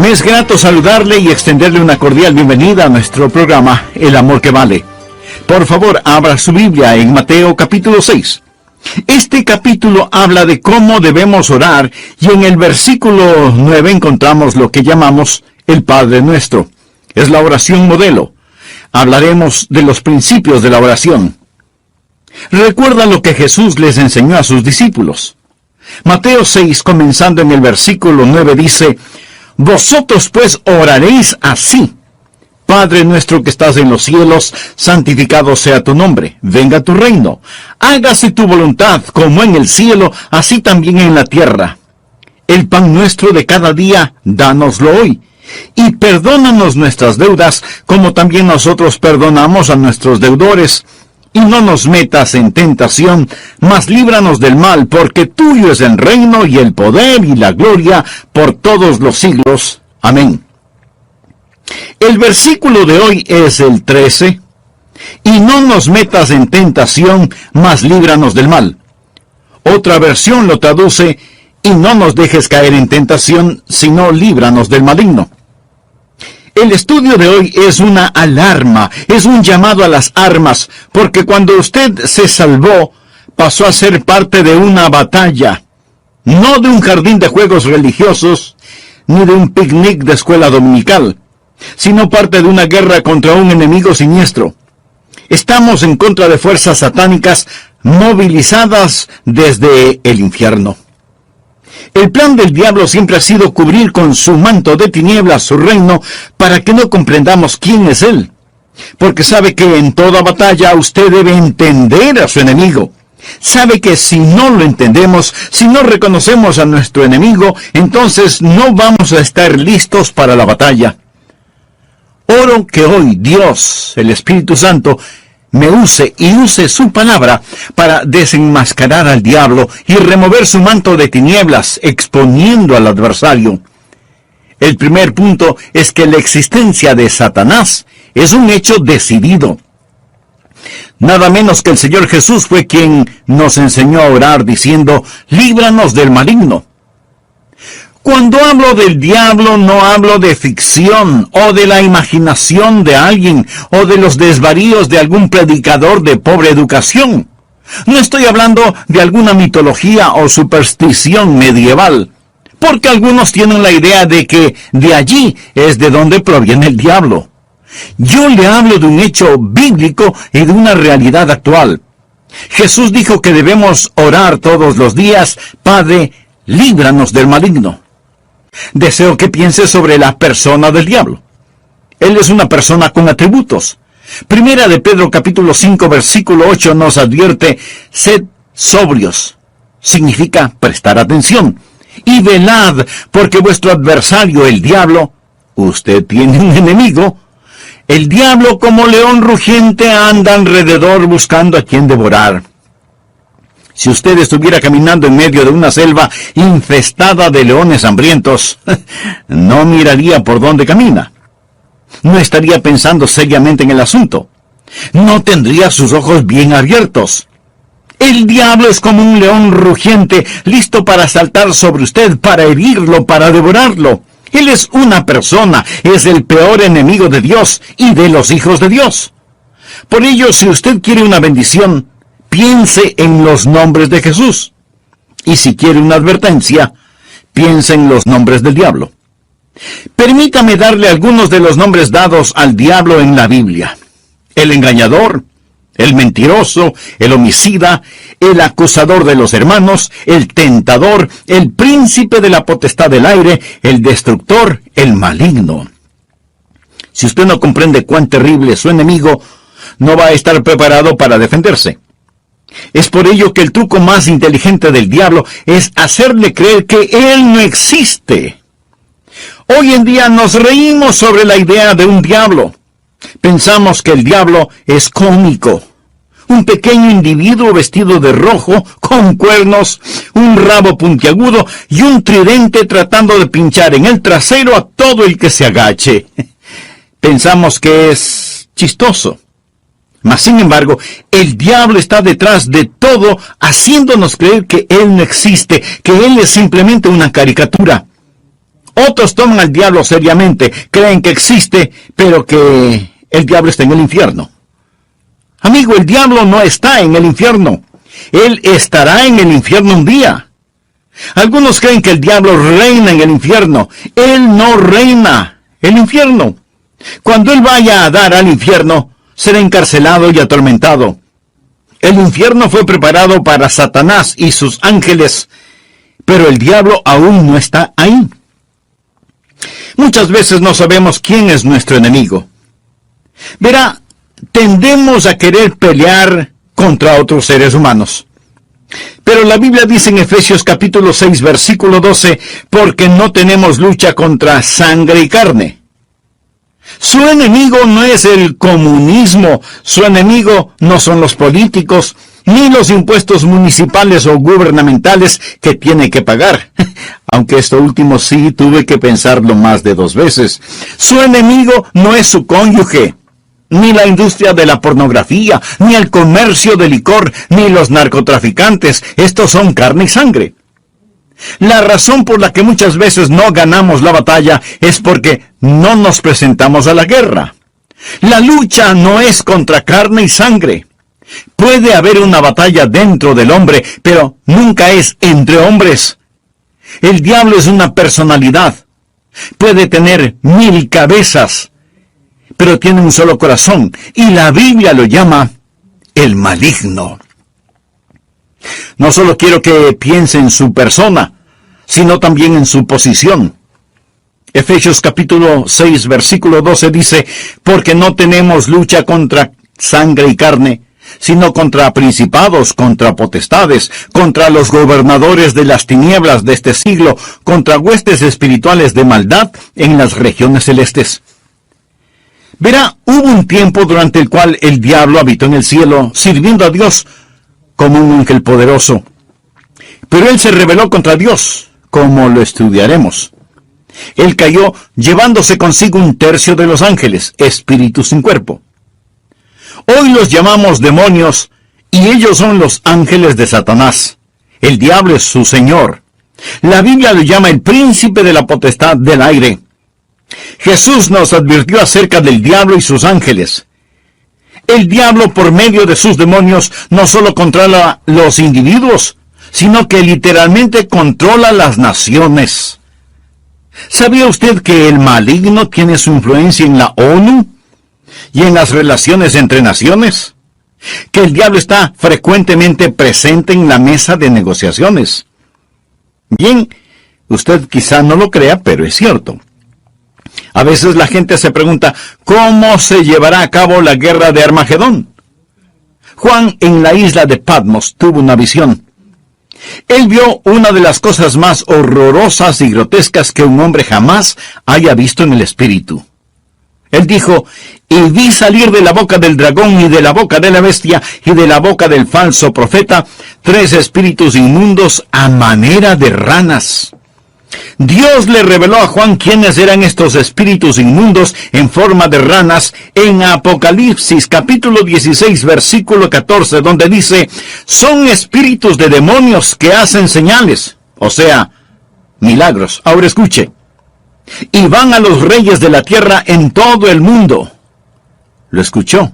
Me es grato saludarle y extenderle una cordial bienvenida a nuestro programa El Amor que Vale. Por favor, abra su Biblia en Mateo capítulo 6. Este capítulo habla de cómo debemos orar y en el versículo 9 encontramos lo que llamamos el Padre Nuestro. Es la oración modelo. Hablaremos de los principios de la oración. Recuerda lo que Jesús les enseñó a sus discípulos. Mateo 6, comenzando en el versículo 9, dice: Vosotros pues oraréis así: Padre nuestro que estás en los cielos, santificado sea tu nombre, venga tu reino, hágase tu voluntad como en el cielo, así también en la tierra. El pan nuestro de cada día, dánoslo hoy, y perdónanos nuestras deudas, como también nosotros perdonamos a nuestros deudores. Y no nos metas en tentación, mas líbranos del mal, porque tuyo es el reino y el poder y la gloria por todos los siglos. Amén. El versículo de hoy es el 13. Y no nos metas en tentación, mas líbranos del mal. Otra versión lo traduce: y no nos dejes caer en tentación, sino líbranos del maligno. El estudio de hoy es una alarma, es un llamado a las armas, porque cuando usted se salvó, pasó a ser parte de una batalla, no de un jardín de juegos religiosos, ni de un picnic de escuela dominical, sino parte de una guerra contra un enemigo siniestro. Estamos en contra de fuerzas satánicas movilizadas desde el infierno. El plan del diablo siempre ha sido cubrir con su manto de tinieblas su reino para que no comprendamos quién es él. Porque sabe que en toda batalla usted debe entender a su enemigo. Sabe que si no lo entendemos, si no reconocemos a nuestro enemigo, entonces no vamos a estar listos para la batalla. Oro que hoy Dios, el Espíritu Santo, me use y use su palabra para desenmascarar al diablo y remover su manto de tinieblas, exponiendo al adversario. El primer punto es que la existencia de Satanás es un hecho decidido. Nada menos que el Señor Jesús fue quien nos enseñó a orar diciendo: líbranos del maligno. Cuando hablo del diablo, no hablo de ficción, o de la imaginación de alguien, o de los desvaríos de algún predicador de pobre educación. No estoy hablando de alguna mitología o superstición medieval, porque algunos tienen la idea de que de allí es de donde proviene el diablo. Yo le hablo de un hecho bíblico y de una realidad actual. Jesús dijo que debemos orar todos los días: Padre, líbranos del maligno. Deseo que piense sobre la persona del diablo. Él es una persona con atributos. Primera de Pedro capítulo 5 versículo 8 nos advierte: sed sobrios. Significa prestar atención. Y velad, porque vuestro adversario, el diablo, usted tiene un enemigo. El diablo, como león rugiente, anda alrededor buscando a quien devorar. Si usted estuviera caminando en medio de una selva infestada de leones hambrientos, no miraría por dónde camina. No estaría pensando seriamente en el asunto. No tendría sus ojos bien abiertos. El diablo es como un león rugiente, listo para saltar sobre usted, para herirlo, para devorarlo. Él es una persona, es el peor enemigo de Dios y de los hijos de Dios. Por ello, si usted quiere una bendición, piense en los nombres de Jesús. Y si quiere una advertencia, piense en los nombres del diablo. Permítame darle algunos de los nombres dados al diablo en la Biblia: el engañador, el mentiroso, el homicida, el acusador de los hermanos, el tentador, el príncipe de la potestad del aire, el destructor, el maligno. Si usted no comprende cuán terrible es su enemigo, no va a estar preparado para defenderse. Es por ello que el truco más inteligente del diablo es hacerle creer que él no existe. Hoy en día nos reímos sobre la idea de un diablo. Pensamos que el diablo es cómico. Un pequeño individuo vestido de rojo, con cuernos, un rabo puntiagudo y un tridente tratando de pinchar en el trasero a todo el que se agache. Pensamos que es chistoso. Mas, sin embargo, el diablo está detrás de todo, haciéndonos creer que él no existe, que él es simplemente una caricatura. Otros toman al diablo seriamente, creen que existe, pero que el diablo está en el infierno. Amigo, el diablo no está en el infierno. Él estará en el infierno un día. Algunos creen que el diablo reina en el infierno. Él no reina el infierno. Cuando él vaya a dar al infierno, será encarcelado y atormentado. El infierno fue preparado para Satanás y sus ángeles, pero el diablo aún no está ahí. Muchas veces no sabemos quién es nuestro enemigo. Verá, tendemos a querer pelear contra otros seres humanos. Pero la Biblia dice en Efesios capítulo 6, versículo 12, porque no tenemos lucha contra sangre y carne. Su enemigo no es el comunismo, su enemigo no son los políticos, ni los impuestos municipales o gubernamentales que tiene que pagar. Aunque esto último sí tuve que pensarlo más de 2 veces. Su enemigo no es su cónyuge, ni la industria de la pornografía, ni el comercio de licor, ni los narcotraficantes. Estos son carne y sangre. La razón por la que muchas veces no ganamos la batalla es porque no nos presentamos a la guerra. La lucha no es contra carne y sangre. Puede haber una batalla dentro del hombre, pero nunca es entre hombres. El diablo es una personalidad. Puede tener 1000 cabezas, pero tiene un solo corazón, y la Biblia lo llama el maligno. No solo quiero que piense en su persona, sino también en su posición. Efesios capítulo 6, versículo 12 dice, porque no tenemos lucha contra sangre y carne, sino contra principados, contra potestades, contra los gobernadores de las tinieblas de este siglo, contra huestes espirituales de maldad en las regiones celestes. Verá, hubo un tiempo durante el cual el diablo habitó en el cielo, sirviendo a Dios como un ángel poderoso. Pero él se rebeló contra Dios, como lo estudiaremos. Él cayó llevándose consigo 1/3 de los ángeles, espíritus sin cuerpo. Hoy los llamamos demonios, y ellos son los ángeles de Satanás. El diablo es su señor. La Biblia lo llama el príncipe de la potestad del aire. Jesús nos advirtió acerca del diablo y sus ángeles. El diablo, por medio de sus demonios, no solo controla los individuos, sino que literalmente controla las naciones. ¿Sabía usted que el maligno tiene su influencia en la ONU y en las relaciones entre naciones? Que el diablo está frecuentemente presente en la mesa de negociaciones. Bien, usted quizá no lo crea, pero es cierto. A veces la gente se pregunta, ¿cómo se llevará a cabo la guerra de Armagedón? Juan, en la isla de Patmos, tuvo una visión. Él vio una de las cosas más horrorosas y grotescas que un hombre jamás haya visto en el espíritu. Él dijo, y vi salir de la boca del dragón y de la boca de la bestia y de la boca del falso profeta 3 espíritus inmundos a manera de ranas. Dios le reveló a Juan quiénes eran estos espíritus inmundos en forma de ranas en Apocalipsis capítulo 16 versículo 14, donde dice, son espíritus de demonios que hacen señales, o sea, milagros. Ahora escuche, y van a los reyes de la tierra en todo el mundo. ¿Lo escuchó?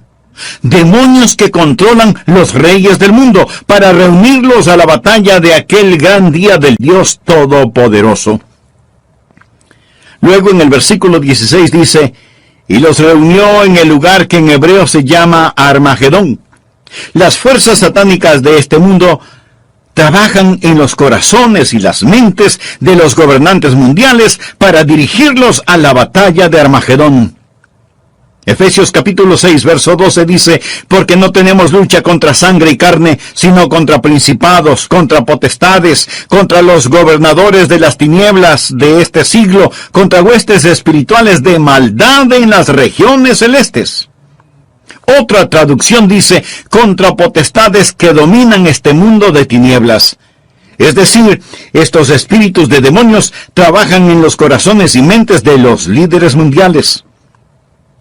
Demonios que controlan los reyes del mundo para reunirlos a la batalla de aquel gran día del Dios Todopoderoso. Luego en el versículo 16 dice, y los reunió en el lugar que en hebreo se llama Armagedón. Las fuerzas satánicas de este mundo trabajan en los corazones y las mentes de los gobernantes mundiales para dirigirlos a la batalla de Armagedón. Efesios capítulo 6, verso 12 dice, porque no tenemos lucha contra sangre y carne, sino contra principados, contra potestades, contra los gobernadores de las tinieblas de este siglo, contra huestes espirituales de maldad en las regiones celestes. Otra traducción dice, contra potestades que dominan este mundo de tinieblas. Es decir, estos espíritus de demonios trabajan en los corazones y mentes de los líderes mundiales.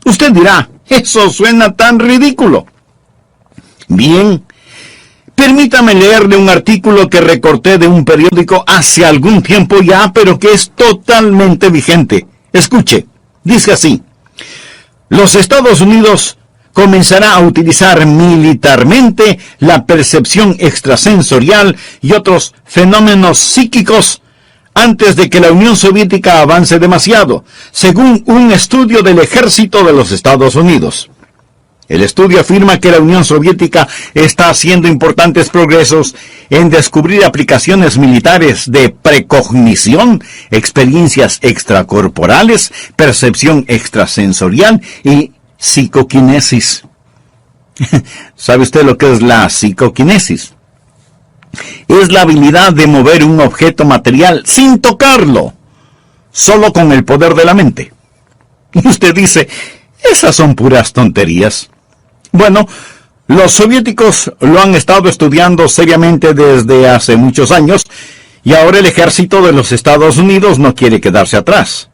Usted dirá, eso suena tan ridículo. Bien, Permítame leerle un artículo que recorté de un periódico hace algún tiempo ya, pero que es totalmente vigente. Escuche, dice así: los Estados Unidos comenzará a utilizar militarmente la percepción extrasensorial y otros fenómenos psíquicos antes de que la Unión Soviética avance demasiado, según un estudio del ejército de los Estados Unidos. El estudio afirma que la Unión Soviética está haciendo importantes progresos en descubrir aplicaciones militares de precognición, experiencias extracorporales, percepción extrasensorial y psicoquinesis. ¿Sabe usted lo que es la psicoquinesis? Es la habilidad de mover un objeto material sin tocarlo, solo con el poder de la mente. Y usted dice, esas son puras tonterías. Bueno, los soviéticos lo han estado estudiando seriamente desde hace muchos años, y ahora el ejército de los Estados Unidos no quiere quedarse atrás.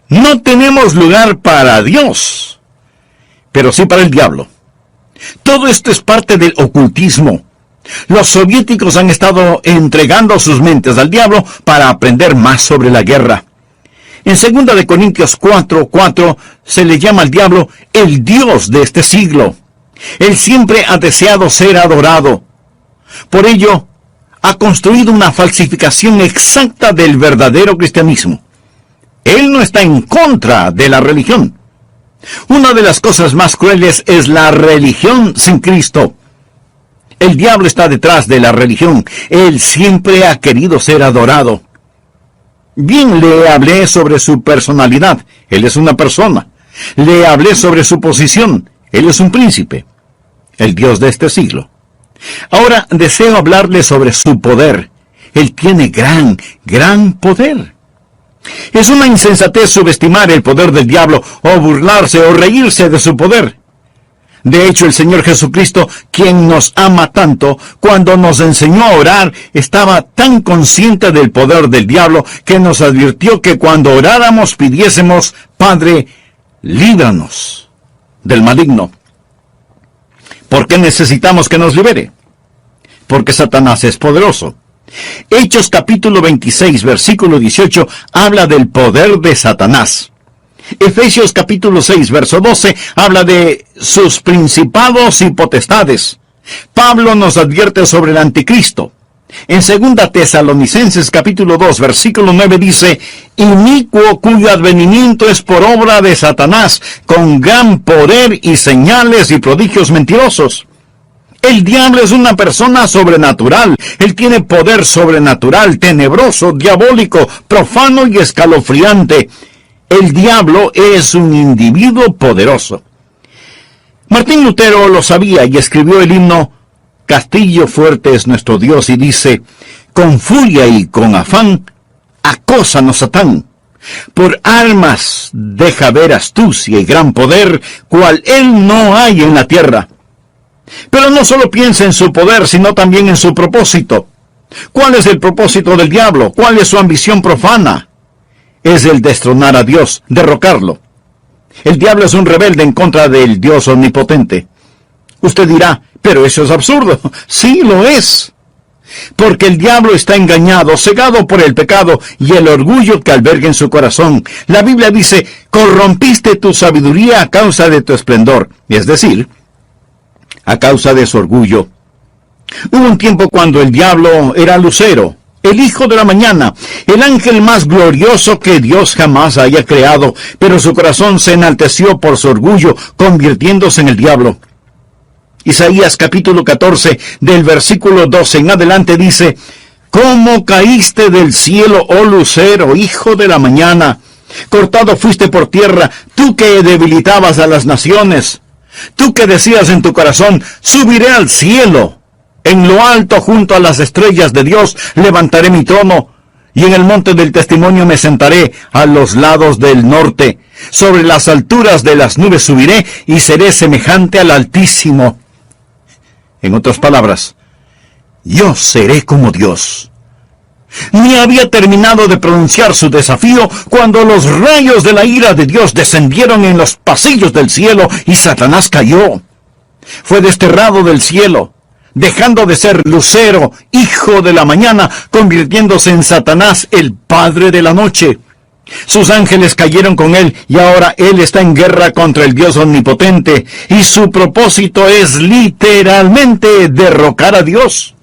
No tenemos lugar para Dios, pero sí para el diablo. Todo esto es parte del ocultismo. Los soviéticos han estado entregando sus mentes al diablo para aprender más sobre la guerra. En 2 Corintios 4:4 se le llama al diablo el Dios de este siglo. Él siempre ha deseado ser adorado. Por ello, ha construido una falsificación exacta del verdadero cristianismo. Él no está en contra de la religión. Una de las cosas más crueles es la religión sin Cristo. El diablo está detrás de la religión. Él siempre ha querido ser adorado. Bien, le hablé sobre su personalidad. Él es una persona. Le hablé sobre su posición. Él es un príncipe, el Dios de este siglo. Ahora deseo hablarle sobre su poder. Él tiene gran poder. Es una insensatez subestimar el poder del diablo, o burlarse o reírse de su poder. De hecho, el Señor Jesucristo, quien nos ama tanto, cuando nos enseñó a orar, estaba tan consciente del poder del diablo que nos advirtió que cuando oráramos pidiésemos: Padre, líbranos del maligno. ¿Por qué necesitamos que nos libere? Porque Satanás es poderoso. Hechos capítulo 26, versículo 18, habla del poder de Satanás. Efesios capítulo 6, verso 12, habla de sus principados y potestades. Pablo nos advierte sobre el anticristo. En 2 Tesalonicenses capítulo 2, versículo 9 dice: inicuo cuyo advenimiento es por obra de Satanás, con gran poder y señales y prodigios mentirosos. El diablo es una persona sobrenatural. Él tiene poder sobrenatural, tenebroso, diabólico, profano y escalofriante. El diablo es un individuo poderoso. Martín Lutero lo sabía y escribió el himno Castillo fuerte es nuestro Dios, y dice: con furia y con afán acósanos Satán. Por armas deja ver astucia y gran poder, cual él no hay en la tierra. Pero no solo piensa en su poder, sino también en su propósito. ¿Cuál es el propósito del diablo? ¿Cuál es su ambición profana? Es el destronar a Dios, derrocarlo. El diablo es un rebelde en contra del Dios omnipotente. Usted dirá, pero eso es absurdo. Sí, lo es. Porque el diablo está engañado, cegado por el pecado y el orgullo que alberga en su corazón. La Biblia dice: corrompiste tu sabiduría a causa de tu esplendor. Es decir, a causa de su orgullo. Hubo un tiempo cuando el diablo era Lucero, el hijo de la mañana, el ángel más glorioso que Dios jamás haya creado, pero su corazón se enalteció por su orgullo, convirtiéndose en el diablo. Isaías capítulo 14, del versículo 12 en adelante dice: ¿cómo caíste del cielo, oh Lucero, hijo de la mañana? Cortado fuiste por tierra, tú que debilitabas a las naciones. Tú que decías en tu corazón: subiré al cielo. En lo alto, junto a las estrellas de Dios, levantaré mi trono. Y en el monte del testimonio me sentaré a los lados del norte. Sobre las alturas de las nubes subiré y seré semejante al Altísimo. En otras palabras, yo seré como Dios. Ni había terminado de pronunciar su desafío cuando los rayos de la ira de Dios descendieron en los pasillos del cielo y Satanás cayó. Fue desterrado del cielo, dejando de ser Lucero, hijo de la mañana, convirtiéndose en Satanás, el padre de la noche. Sus ángeles cayeron con él y ahora él está en guerra contra el Dios omnipotente y su propósito es literalmente derrocar a Dios.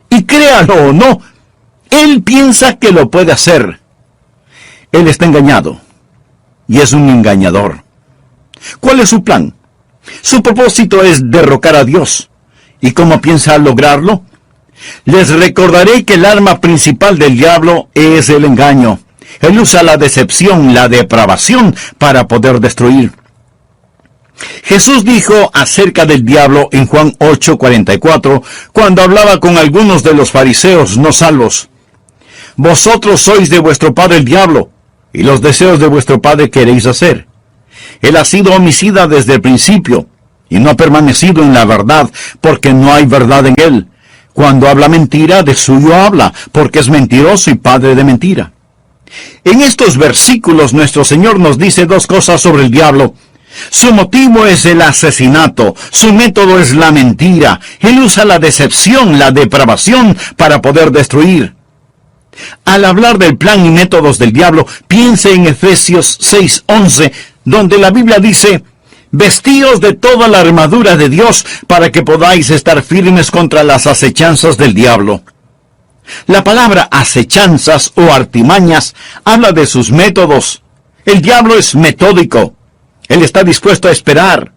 Y créalo o no, él piensa que lo puede hacer. Él está engañado y es un engañador. ¿Cuál es su plan? Su propósito es derrocar a Dios. ¿Y cómo piensa lograrlo? Les recordaré que el arma principal del diablo es el engaño. Él usa la decepción, la depravación, para poder destruir. Jesús dijo acerca del diablo en Juan 8:44, cuando hablaba con algunos de los fariseos no salvos: vosotros sois de vuestro padre el diablo, y los deseos de vuestro padre queréis hacer. Él ha sido homicida desde el principio, y no ha permanecido en la verdad, porque no hay verdad en él. Cuando habla mentira, de suyo habla, porque es mentiroso y padre de mentira. En estos versículos nuestro Señor nos dice dos cosas sobre el diablo. Su motivo es el asesinato, su método es la mentira. Él usa la decepción, la depravación para poder destruir. Al hablar del plan y métodos del diablo, piense en Efesios 6:11, donde la Biblia dice: vestíos de toda la armadura de Dios para que podáis estar firmes contra las acechanzas del diablo. La palabra acechanzas o artimañas habla de sus métodos. El diablo es metódico. Él está dispuesto a esperar.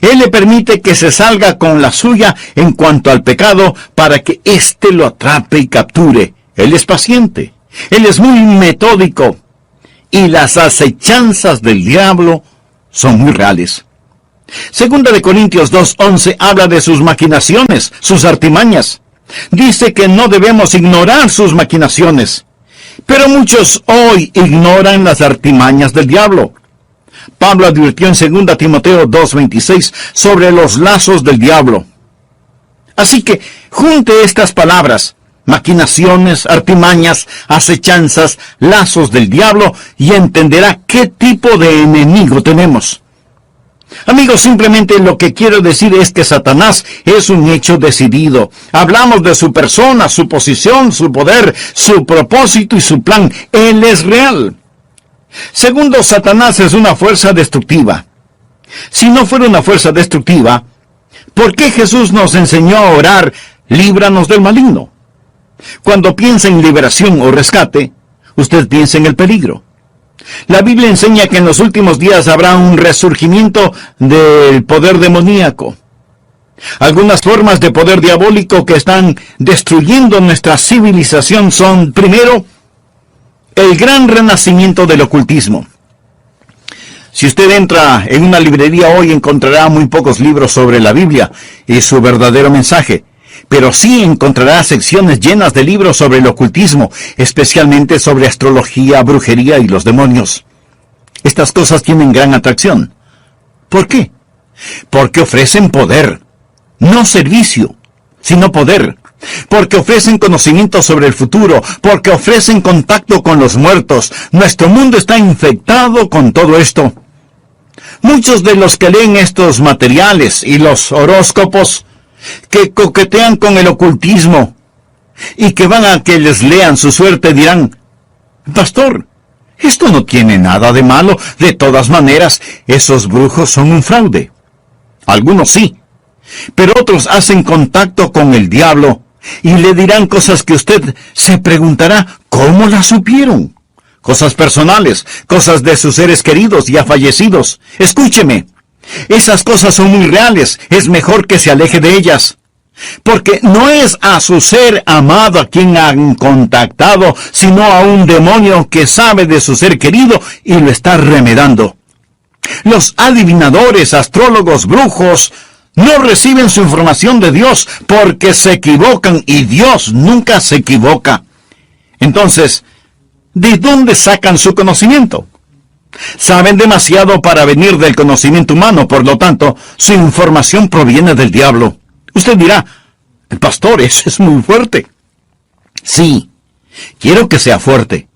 Él le permite que se salga con la suya en cuanto al pecado para que éste lo atrape y capture. Él es paciente. Él es muy metódico. Y las acechanzas del diablo son muy reales. Segunda de Corintios 2:11 habla de sus maquinaciones, sus artimañas. Dice que no debemos ignorar sus maquinaciones. Pero muchos hoy ignoran las artimañas del diablo. Pablo advirtió en 2 Timoteo 2:26 sobre los lazos del diablo. Así que junte estas palabras: maquinaciones, artimañas, acechanzas, lazos del diablo, y entenderá qué tipo de enemigo tenemos. Amigos, simplemente lo que quiero decir es que Satanás es un hecho decidido. Hablamos de su persona, su posición, su poder, su propósito y su plan. Él es real. Segundo, Satanás es una fuerza destructiva. Si no fuera una fuerza destructiva, ¿por qué Jesús nos enseñó a orar: líbranos del maligno? Cuando piensa en liberación o rescate, usted piensa en el peligro. La Biblia enseña que en los últimos días habrá un resurgimiento del poder demoníaco. Algunas formas de poder diabólico que están destruyendo nuestra civilización son, primero, el gran renacimiento del ocultismo. Si usted entra en una librería hoy, encontrará muy pocos libros sobre la Biblia y su verdadero mensaje. Pero sí encontrará secciones llenas de libros sobre el ocultismo, especialmente sobre astrología, brujería y los demonios. Estas cosas tienen gran atracción. ¿Por qué? Porque ofrecen poder, no servicio, sino poder. Porque ofrecen conocimiento sobre el futuro, porque ofrecen contacto con los muertos. Nuestro mundo está infectado con todo esto. Muchos de los que leen estos materiales y los horóscopos, que coquetean con el ocultismo y que van a que les lean su suerte, dirán: pastor, esto no tiene nada de malo. De todas maneras, esos brujos son un fraude. Algunos sí, pero otros hacen contacto con el diablo y le dirán cosas que usted se preguntará: ¿cómo las supieron? Cosas personales, cosas de sus seres queridos ya fallecidos. Escúcheme. Esas cosas son muy reales. Es mejor que se aleje de ellas. Porque no es a su ser amado a quien han contactado, sino a un demonio que sabe de su ser querido y lo está remedando. Los adivinadores, astrólogos, brujos, no reciben su información de Dios porque se equivocan, y Dios nunca se equivoca. Entonces, ¿de dónde sacan su conocimiento? Saben demasiado para venir del conocimiento humano, por lo tanto, su información proviene del diablo. Usted dirá: pastor, eso es muy fuerte. Sí, quiero que sea fuerte.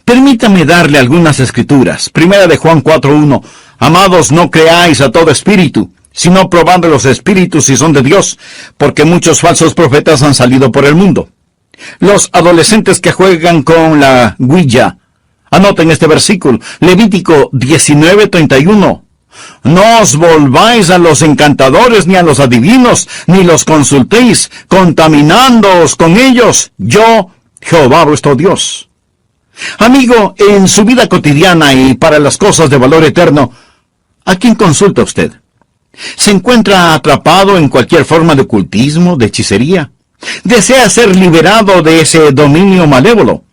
Permítame darle algunas escrituras. Primera de Juan 4:1. Amados, no creáis a todo espíritu, sino probando los espíritus si son de Dios, porque muchos falsos profetas han salido por el mundo. Los adolescentes que juegan con la Ouija, anoten este versículo, Levítico 19:31. No os volváis a los encantadores ni a los adivinos, ni los consultéis, contaminándoos con ellos. Yo, Jehová vuestro Dios. Amigo, en su vida cotidiana y para las cosas de valor eterno, ¿a quién consulta usted? ¿Se encuentra atrapado en cualquier forma de ocultismo, de hechicería? ¿Desea ser liberado de ese dominio malévolo?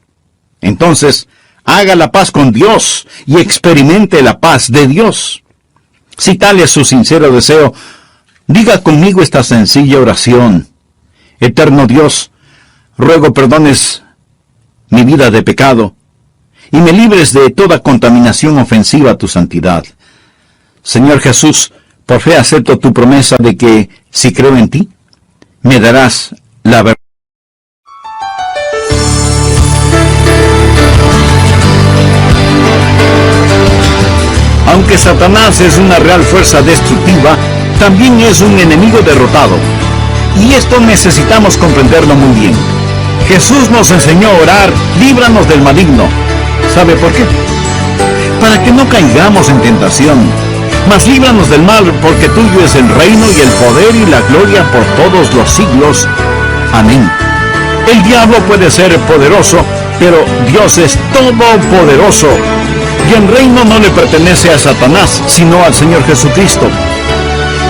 Entonces, haga la paz con Dios y experimente la paz de Dios. Si tal es su sincero deseo, diga conmigo esta sencilla oración. Eterno Dios, ruego perdones mi vida de pecado y me libres de toda contaminación ofensiva a tu santidad. Señor Jesús, por fe acepto tu promesa de que, si creo en ti, me darás la verdad. Aunque Satanás es una real fuerza destructiva, también es un enemigo derrotado. Y esto necesitamos comprenderlo muy bien. Jesús nos enseñó a orar, líbranos del maligno. ¿Sabe por qué? Para que no caigamos en tentación. Mas líbranos del mal, porque tuyo es el reino y el poder y la gloria por todos los siglos. Amén. El diablo puede ser poderoso, pero Dios es todopoderoso. Y el reino no le pertenece a Satanás, sino al Señor Jesucristo.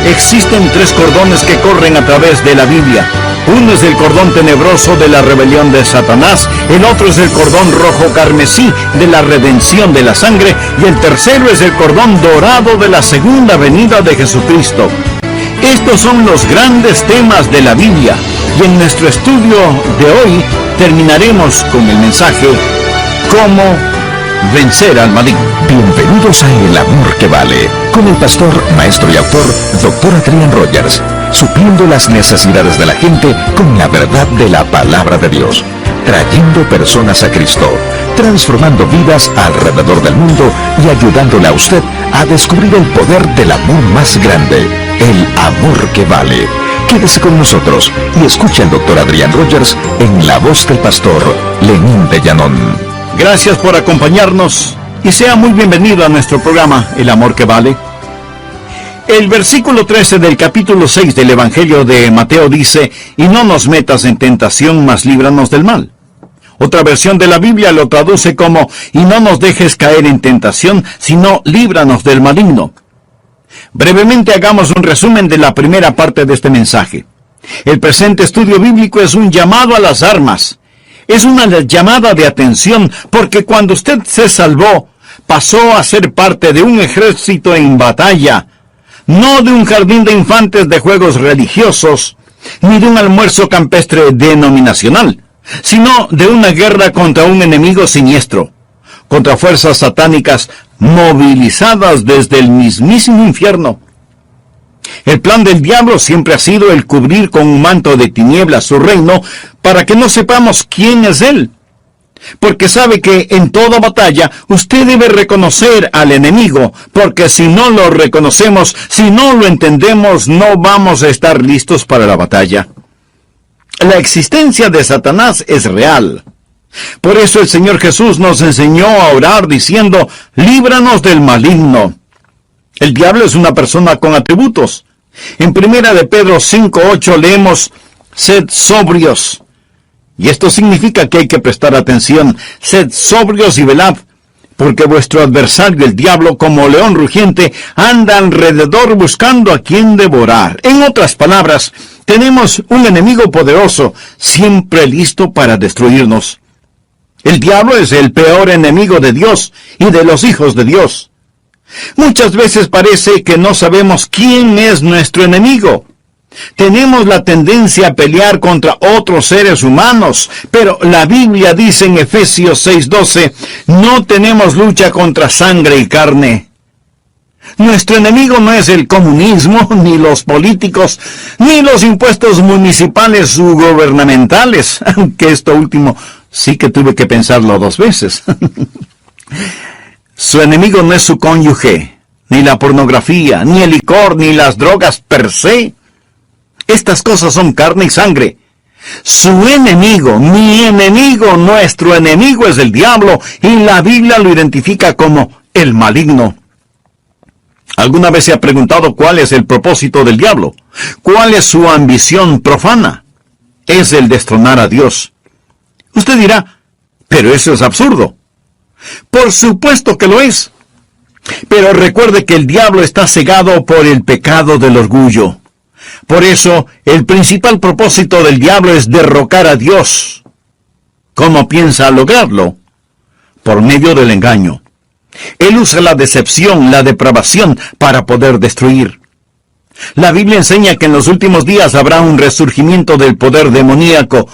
Existen 3 cordones que corren a través de la Biblia. Uno es el cordón tenebroso de la rebelión de Satanás, el otro es el cordón rojo carmesí de la redención de la sangre, y el tercero es el cordón dorado de la segunda venida de Jesucristo. Estos son los grandes temas de la Biblia, y en nuestro estudio de hoy terminaremos con el mensaje ¿Cómo vencer al maligno? Bienvenidos a El Amor que Vale, con el pastor, maestro y autor, Dr. Adrian Rogers, supliendo las necesidades de la gente con la verdad de la palabra de Dios, trayendo personas a Cristo, transformando vidas alrededor del mundo y ayudándole a usted a descubrir el poder del amor más grande, el amor que vale. Quédese con nosotros y escuche al Dr. Adrian Rogers en la voz del pastor Lenín de Llanón. Gracias por acompañarnos y sea muy bienvenido a nuestro programa El Amor que Vale. El versículo 13 del capítulo 6 del Evangelio de Mateo dice: y no nos metas en tentación, mas líbranos del mal. Otra versión de la Biblia lo traduce como: y no nos dejes caer en tentación, sino líbranos del maligno. Brevemente hagamos un resumen de la primera parte de este mensaje. El presente estudio bíblico es un llamado a las armas. Es una llamada de atención, porque cuando usted se salvó, pasó a ser parte de un ejército en batalla, no de un jardín de infantes de juegos religiosos, ni de un almuerzo campestre denominacional, sino de una guerra contra un enemigo siniestro, contra fuerzas satánicas movilizadas desde el mismísimo infierno. El plan del diablo siempre ha sido el cubrir con un manto de tinieblas su reino para que no sepamos quién es él. Porque sabe que en toda batalla usted debe reconocer al enemigo, porque si no lo reconocemos, si no lo entendemos, no vamos a estar listos para la batalla. La existencia de Satanás es real. Por eso el Señor Jesús nos enseñó a orar diciendo: líbranos del maligno. El diablo es una persona con atributos. En 1 de Pedro 5:8 leemos: sed sobrios. Y esto significa que hay que prestar atención. Sed sobrios y velad, porque vuestro adversario, el diablo, como león rugiente, anda alrededor buscando a quien devorar. En otras palabras, tenemos un enemigo poderoso, siempre listo para destruirnos. El diablo es el peor enemigo de Dios y de los hijos de Dios. Muchas veces parece que no sabemos quién es nuestro enemigo. Tenemos la tendencia a pelear contra otros seres humanos, pero la Biblia dice en Efesios 6:12, no tenemos lucha contra sangre y carne. Nuestro enemigo no es el comunismo, ni los políticos, ni los impuestos municipales u gubernamentales, aunque esto último sí que tuve que pensarlo 2 veces. Su enemigo no es su cónyuge, ni la pornografía, ni el licor, ni las drogas per se. Estas cosas son carne y sangre. Su enemigo, mi enemigo, nuestro enemigo es el diablo, y la Biblia lo identifica como el maligno. ¿Alguna vez se ha preguntado cuál es el propósito del diablo? ¿Cuál es su ambición profana? Es el destronar a Dios. Usted dirá, pero eso es absurdo. Por supuesto que lo es. Pero recuerde que el diablo está cegado por el pecado del orgullo. Por eso, el principal propósito del diablo es derrocar a Dios. ¿Cómo piensa lograrlo? Por medio del engaño. Él usa la decepción, la depravación, para poder destruir. La Biblia enseña que en los últimos días habrá un resurgimiento del poder demoníaco.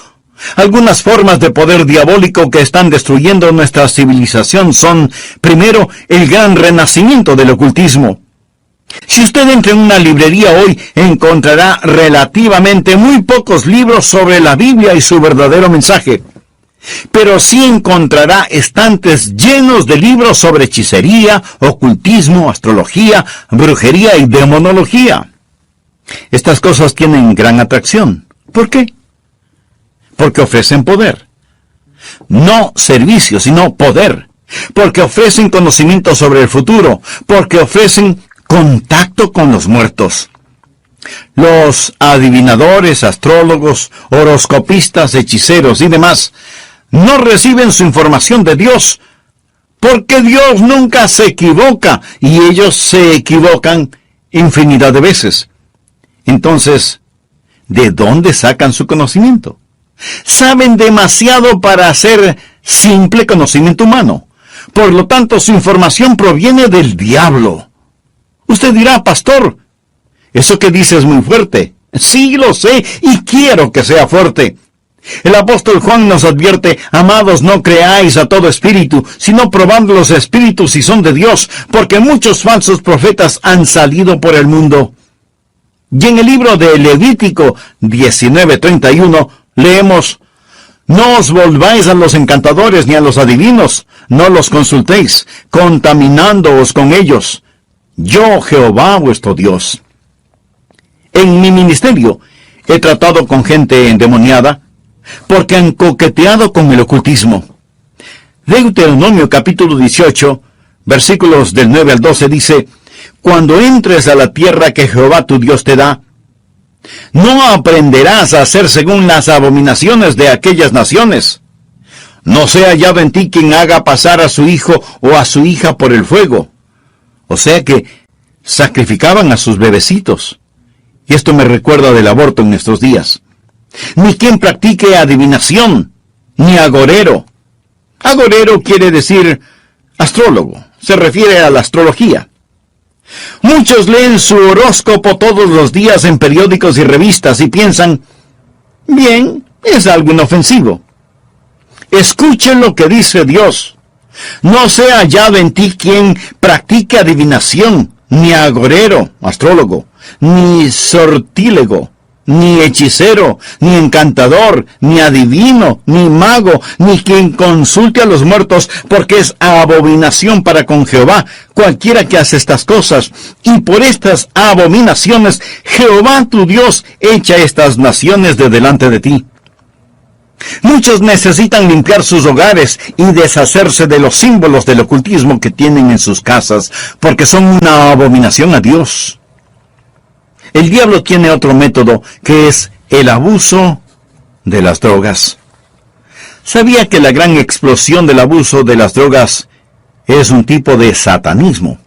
Algunas formas de poder diabólico que están destruyendo nuestra civilización son, primero, el gran renacimiento del ocultismo. Si usted entra en una librería hoy, encontrará relativamente muy pocos libros sobre la Biblia y su verdadero mensaje. Pero sí encontrará estantes llenos de libros sobre hechicería, ocultismo, astrología, brujería y demonología. Estas cosas tienen gran atracción. ¿Por qué? Porque ofrecen poder. No servicio, sino poder. Porque ofrecen conocimiento sobre el futuro. Porque ofrecen contacto con los muertos. Los adivinadores, astrólogos, horoscopistas, hechiceros y demás no reciben su información de Dios, porque Dios nunca se equivoca, y ellos se equivocan infinidad de veces. Entonces, ¿de dónde sacan su conocimiento? Saben demasiado para hacer simple conocimiento humano. Por lo tanto, su información proviene del diablo. Usted dirá, pastor, eso que dice es muy fuerte. Sí, lo sé, y quiero que sea fuerte. El apóstol Juan nos advierte, amados, no creáis a todo espíritu, sino probad los espíritus si son de Dios, porque muchos falsos profetas han salido por el mundo. Y en el libro de Levítico 19:31 leemos, no os volváis a los encantadores ni a los adivinos, no los consultéis, contaminándoos con ellos. Yo, Jehová, vuestro Dios. En mi ministerio he tratado con gente endemoniada, porque han coqueteado con el ocultismo. Deuteronomio capítulo 18, versículos del 9 al 12 dice, cuando entres a la tierra que Jehová tu Dios te da, no aprenderás a hacer según las abominaciones de aquellas naciones. No sea hallado en ti quien haga pasar a su hijo o a su hija por el fuego. O sea que sacrificaban a sus bebecitos. Y esto me recuerda del aborto en nuestros días. Ni quien practique adivinación, ni agorero. Agorero quiere decir astrólogo, se refiere a la astrología. Muchos leen su horóscopo todos los días en periódicos y revistas y piensan, bien, es algo inofensivo. Escuchen lo que dice Dios. No sea hallado en ti quien practique adivinación, ni agorero, astrólogo, ni sortílego, ni hechicero, ni encantador, ni adivino, ni mago, ni quien consulte a los muertos, porque es abominación para con Jehová cualquiera que hace estas cosas. Y por estas abominaciones, Jehová tu Dios echa estas naciones de delante de ti. Muchos necesitan limpiar sus hogares y deshacerse de los símbolos del ocultismo que tienen en sus casas, porque son una abominación a Dios. El diablo tiene otro método, que es el abuso de las drogas. ¿Sabía que la gran explosión del abuso de las drogas es un tipo de satanismo?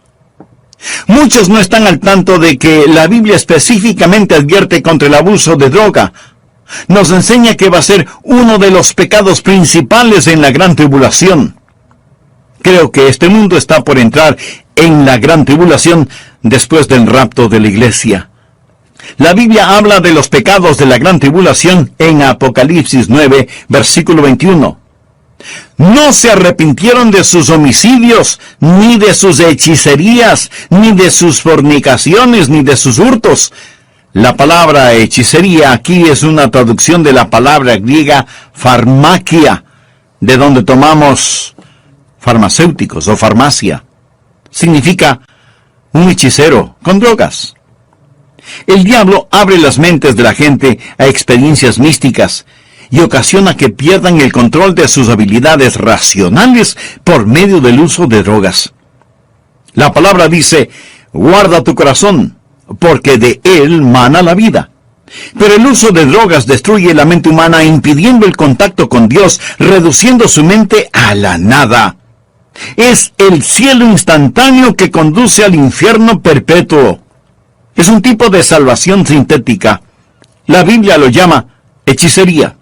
Muchos no están al tanto de que la Biblia específicamente advierte contra el abuso de droga. Nos enseña que va a ser uno de los pecados principales en la gran tribulación. Creo que este mundo está por entrar en la gran tribulación después del rapto de la iglesia. La Biblia habla de los pecados de la gran tribulación en Apocalipsis 9, versículo 21. No se arrepintieron de sus homicidios, ni de sus hechicerías, ni de sus fornicaciones, ni de sus hurtos. La palabra hechicería aquí es una traducción de la palabra griega farmakia, de donde tomamos farmacéuticos o farmacia. Significa un hechicero con drogas. El diablo abre las mentes de la gente a experiencias místicas y ocasiona que pierdan el control de sus habilidades racionales por medio del uso de drogas. La palabra dice, guarda tu corazón, porque de él mana la vida. Pero el uso de drogas destruye la mente humana, impidiendo el contacto con Dios, reduciendo su mente a la nada. Es el cielo instantáneo que conduce al infierno perpetuo. Es un tipo de salvación sintética. La Biblia lo llama hechicería.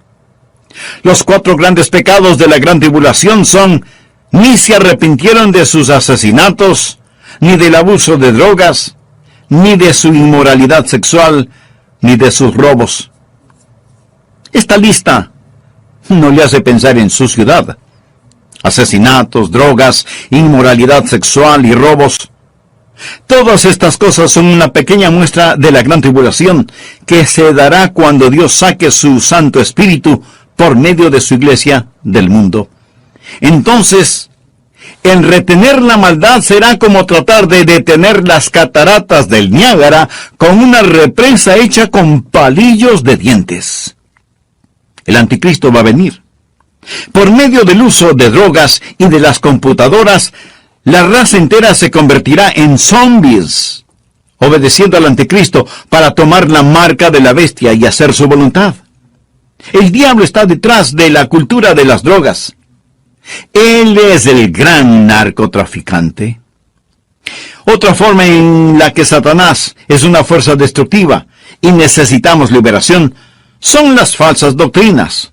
Los 4 grandes pecados de la gran tribulación son: ni se arrepintieron de sus asesinatos, ni del abuso de drogas, ni de su inmoralidad sexual, ni de sus robos. Esta lista no le hace pensar en su ciudad. Asesinatos, drogas, inmoralidad sexual y robos. Todas estas cosas son una pequeña muestra de la gran tribulación que se dará cuando Dios saque su Santo Espíritu por medio de su iglesia del mundo. Entonces, el retener la maldad será como tratar de detener las cataratas del Niágara con una represa hecha con palillos de dientes. El anticristo va a venir. Por medio del uso de drogas y de las computadoras, la raza entera se convertirá en zombies, obedeciendo al anticristo para tomar la marca de la bestia y hacer su voluntad. El diablo está detrás de la cultura de las drogas. Él es el gran narcotraficante. Otra forma en la que Satanás es una fuerza destructiva y necesitamos liberación son las falsas doctrinas.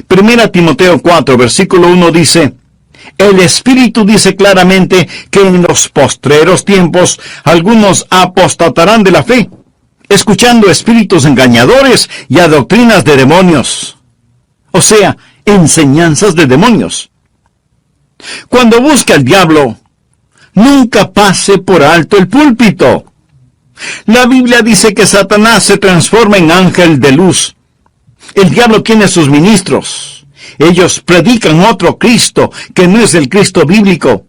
1 Timoteo 4, versículo 1 dice: el Espíritu dice claramente que en los postreros tiempos algunos apostatarán de la fe, escuchando espíritus engañadores y a doctrinas de demonios. O sea, enseñanzas de demonios. Cuando busca el diablo, nunca pase por alto el púlpito. La Biblia dice que Satanás se transforma en ángel de luz. El diablo tiene sus ministros. Ellos predican otro Cristo que no es el Cristo bíblico.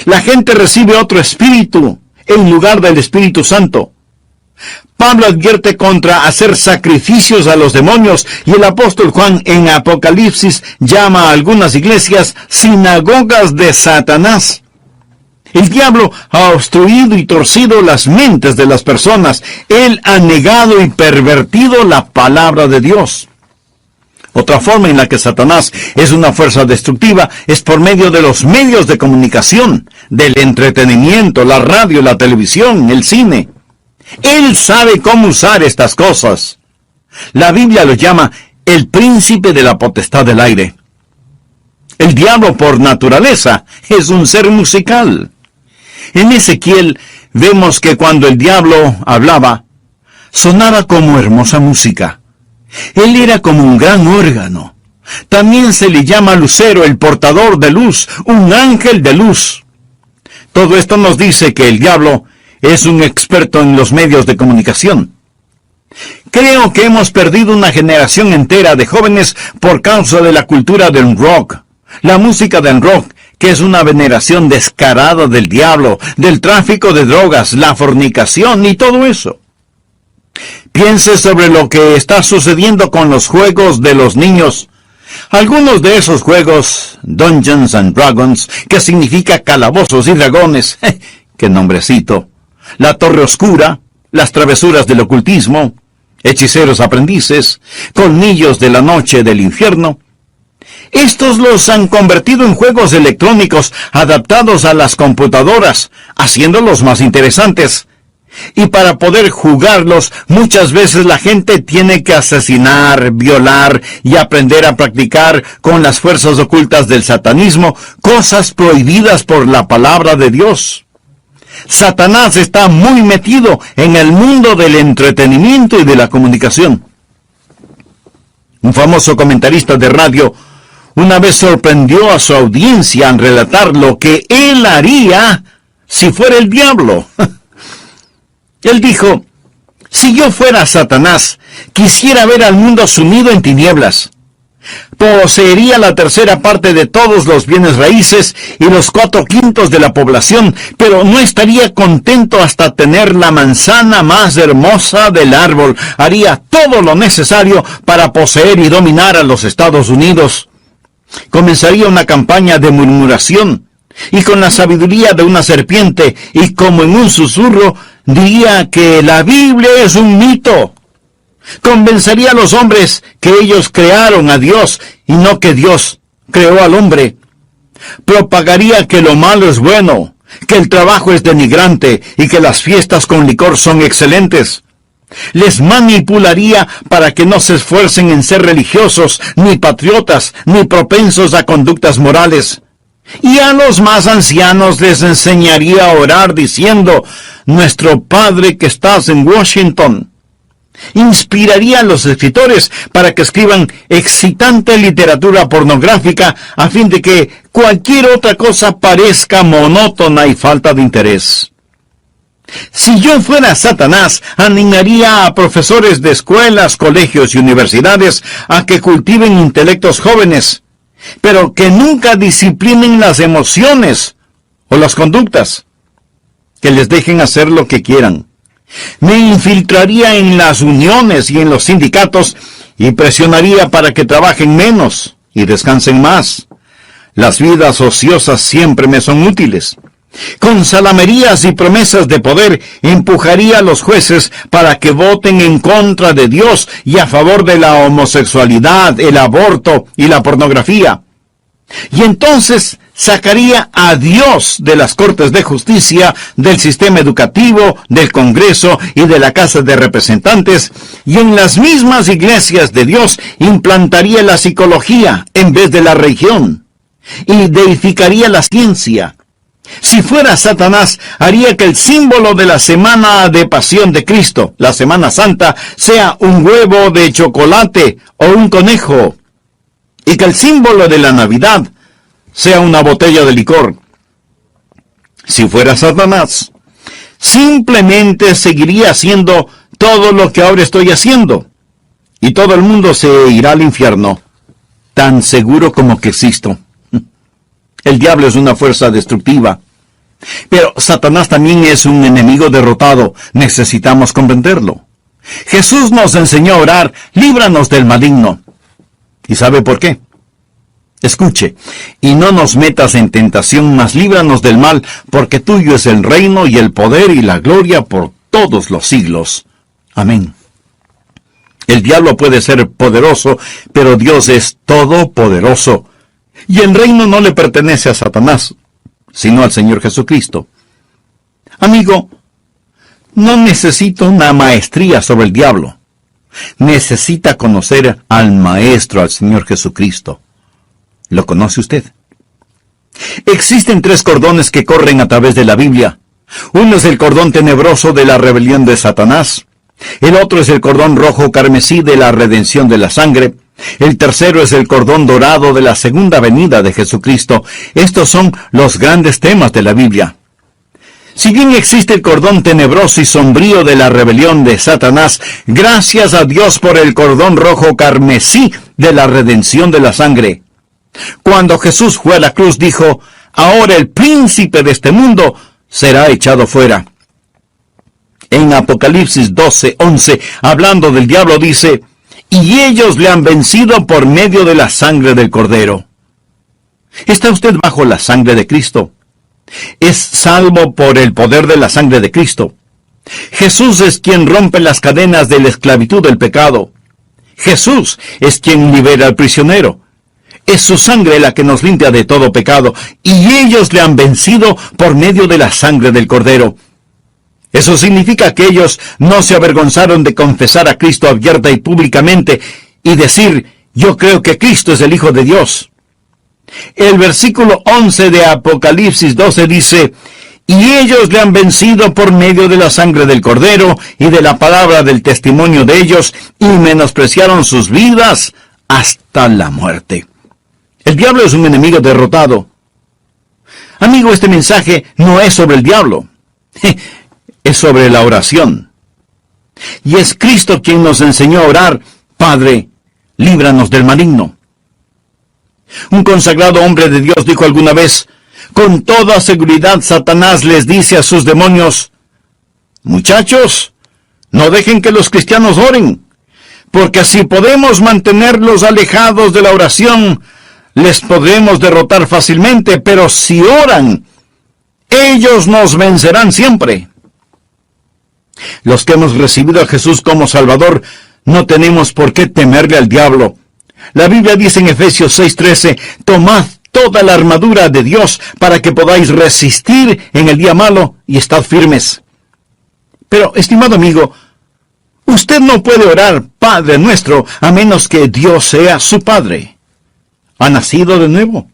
La gente recibe otro espíritu en lugar del Espíritu Santo. Pablo advierte contra hacer sacrificios a los demonios, y el apóstol Juan en Apocalipsis llama a algunas iglesias sinagogas de Satanás. El diablo ha obstruido y torcido las mentes de las personas. Él ha negado y pervertido la palabra de Dios. Otra forma en la que Satanás es una fuerza destructiva es por medio de los medios de comunicación, del entretenimiento, la radio, la televisión, el cine. Él sabe cómo usar estas cosas. La Biblia lo llama el príncipe de la potestad del aire. El diablo por naturaleza es un ser musical. En Ezequiel vemos que cuando el diablo hablaba, sonaba como hermosa música. Él era como un gran órgano. También se le llama lucero, el portador de luz, un ángel de luz. Todo esto nos dice que el diablo es un experto en los medios de comunicación. Creo que hemos perdido una generación entera de jóvenes por causa de la cultura del rock. La música del rock, que es una veneración descarada del diablo, del tráfico de drogas, la fornicación y todo eso. Piense sobre lo que está sucediendo con los juegos de los niños. Algunos de esos juegos, Dungeons and Dragons, que significa calabozos y dragones, ¡qué nombrecito! La Torre Oscura, las travesuras del ocultismo, hechiceros aprendices, colmillos de la noche del infierno. Estos los han convertido en juegos electrónicos adaptados a las computadoras, haciéndolos más interesantes. Y para poder jugarlos, muchas veces la gente tiene que asesinar, violar y aprender a practicar con las fuerzas ocultas del satanismo, cosas prohibidas por la palabra de Dios. Satanás está muy metido en el mundo del entretenimiento y de la comunicación. Un famoso comentarista de radio una vez sorprendió a su audiencia al relatar lo que él haría si fuera el diablo. Él dijo: si yo fuera Satanás, quisiera ver al mundo sumido en tinieblas. Poseería la tercera parte de todos los bienes raíces y los 4/5 de la población, pero no estaría contento hasta tener la manzana más hermosa del árbol. Haría todo lo necesario para poseer y dominar a los Estados Unidos. Comenzaría una campaña de murmuración, y con la sabiduría de una serpiente, y como en un susurro, diría que la Biblia es un mito. Convencería a los hombres que ellos crearon a Dios y no que Dios creó al hombre. Propagaría que lo malo es bueno, que el trabajo es denigrante y que las fiestas con licor son excelentes. Les manipularía para que no se esfuercen en ser religiosos, ni patriotas, ni propensos a conductas morales. Y a los más ancianos les enseñaría a orar diciendo: Nuestro Padre que estás en Washington. Inspiraría a los escritores para que escriban excitante literatura pornográfica a fin de que cualquier otra cosa parezca monótona y falta de interés. Si yo fuera Satanás, animaría a profesores de escuelas, colegios y universidades a que cultiven intelectos jóvenes, pero que nunca disciplinen las emociones o las conductas, que les dejen hacer lo que quieran. Me infiltraría en las uniones y en los sindicatos y presionaría para que trabajen menos y descansen más. Las vidas ociosas siempre me son útiles. Con salamerías y promesas de poder empujaría a los jueces para que voten en contra de Dios y a favor de la homosexualidad, el aborto y la pornografía. Y entonces sacaría a Dios de las Cortes de Justicia, del sistema educativo, del Congreso y de la Casa de Representantes, y en las mismas iglesias de Dios implantaría la psicología en vez de la religión, y deificaría la ciencia. Si fuera Satanás, haría que el símbolo de la semana de pasión de Cristo, la Semana Santa, sea un huevo de chocolate o un conejo, y que el símbolo de la Navidad sea una botella de licor. Si fuera Satanás, simplemente seguiría haciendo todo lo que ahora estoy haciendo, y todo el mundo se irá al infierno, tan seguro como que existo. El diablo es una fuerza destructiva, pero Satanás también es un enemigo derrotado. Necesitamos comprenderlo. Jesús nos enseñó a orar: líbranos del maligno. ¿Y sabe por qué? Escuche: y no nos metas en tentación, mas líbranos del mal, porque tuyo es el reino y el poder y la gloria por todos los siglos. Amén. El diablo puede ser poderoso, pero Dios es todopoderoso. Y el reino no le pertenece a Satanás, sino al Señor Jesucristo. Amigo, no necesita una maestría sobre el diablo. Necesita conocer al Maestro, al Señor Jesucristo. ¿Lo conoce usted? Existen 3 cordones que corren a través de la Biblia. Uno es el cordón tenebroso de la rebelión de Satanás. El otro es el cordón rojo carmesí de la redención de la sangre. El tercero es el cordón dorado de la segunda venida de Jesucristo. Estos son los grandes temas de la Biblia. Si bien existe el cordón tenebroso y sombrío de la rebelión de Satanás, gracias a Dios por el cordón rojo carmesí de la redención de la sangre. Cuando Jesús fue a la cruz, dijo: ahora el príncipe de este mundo será echado fuera. En Apocalipsis 12:11, hablando del diablo, dice: y ellos le han vencido por medio de la sangre del Cordero. ¿Está usted bajo la sangre de Cristo? Es salvo por el poder de la sangre de Cristo. Jesús es quien rompe las cadenas de la esclavitud del pecado. Jesús es quien libera al prisionero. Es su sangre la que nos limpia de todo pecado, y ellos le han vencido por medio de la sangre del Cordero. Eso significa que ellos no se avergonzaron de confesar a Cristo abierta y públicamente y decir: yo creo que Cristo es el Hijo de Dios. El versículo 11 de Apocalipsis 12 dice: y ellos le han vencido por medio de la sangre del Cordero y de la palabra del testimonio de ellos, y menospreciaron sus vidas hasta la muerte. El diablo es un enemigo derrotado. Amigo, este mensaje no es sobre el diablo. Es sobre la oración. Y es Cristo quien nos enseñó a orar: Padre, líbranos del maligno. Un consagrado hombre de Dios dijo alguna vez: con toda seguridad Satanás les dice a sus demonios: muchachos, no dejen que los cristianos oren, porque si podemos mantenerlos alejados de la oración, les podremos derrotar fácilmente, pero si oran, ellos nos vencerán siempre. Los que hemos recibido a Jesús como Salvador, no tenemos por qué temerle al diablo. La Biblia dice en Efesios 6:13, tomad toda la armadura de Dios para que podáis resistir en el día malo y estad firmes. Pero, estimado amigo, usted no puede orar Padre Nuestro a menos que Dios sea su Padre. ¿Ha nacido de nuevo?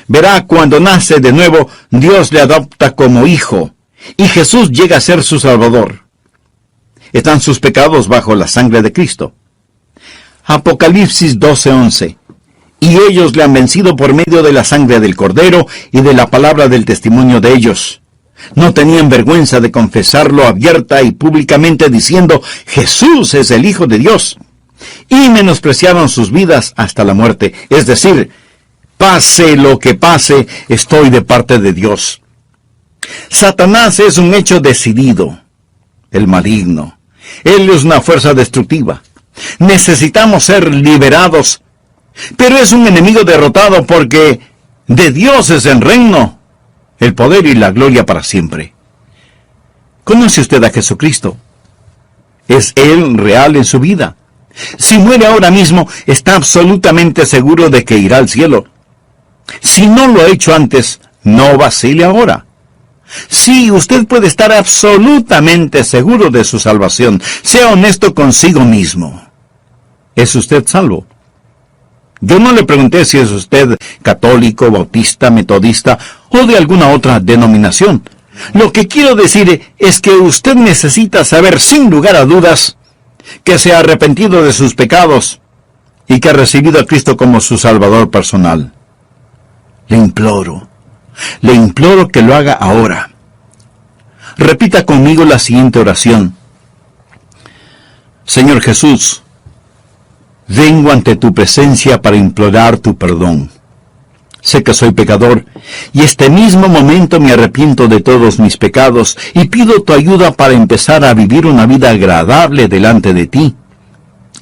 Verá, cuando nace de nuevo, Dios le adopta como hijo, y Jesús llega a ser su Salvador. Están sus pecados bajo la sangre de Cristo. Apocalipsis 12:11. Y ellos le han vencido por medio de la sangre del Cordero y de la palabra del testimonio de ellos. No tenían vergüenza de confesarlo abierta y públicamente diciendo: Jesús es el Hijo de Dios. Y menospreciaron sus vidas hasta la muerte. Es decir, pase lo que pase, estoy de parte de Dios. Satanás es un hecho decidido, el maligno. Él es una fuerza destructiva. Necesitamos ser liberados, pero es un enemigo derrotado porque de Dios es el reino, el poder y la gloria para siempre. ¿Conoce usted a Jesucristo? ¿Es Él real en su vida? Si muere ahora mismo, está absolutamente seguro de que irá al cielo. Si no lo ha hecho antes, no vacile ahora. Sí, usted puede estar absolutamente seguro de su salvación. Sea honesto consigo mismo. ¿Es usted salvo? Yo no le pregunté si es usted católico, bautista, metodista o de alguna otra denominación. Lo que quiero decir es que usted necesita saber sin lugar a dudas que se ha arrepentido de sus pecados y que ha recibido a Cristo como su Salvador personal. Le imploro que lo haga ahora. Repita conmigo la siguiente oración. Señor Jesús, vengo ante tu presencia para implorar tu perdón. Sé que soy pecador y este mismo momento me arrepiento de todos mis pecados y pido tu ayuda para empezar a vivir una vida agradable delante de ti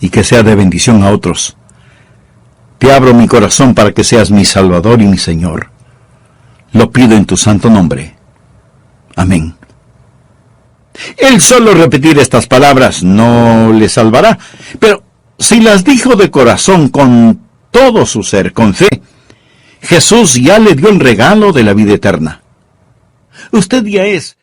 y que sea de bendición a otros. Te abro mi corazón para que seas mi Salvador y mi Señor. Lo pido en tu santo nombre. Amén. El solo repetir estas palabras no le salvará, pero si las dijo de corazón, con todo su ser, con fe, Jesús ya le dio el regalo de la vida eterna. Usted ya es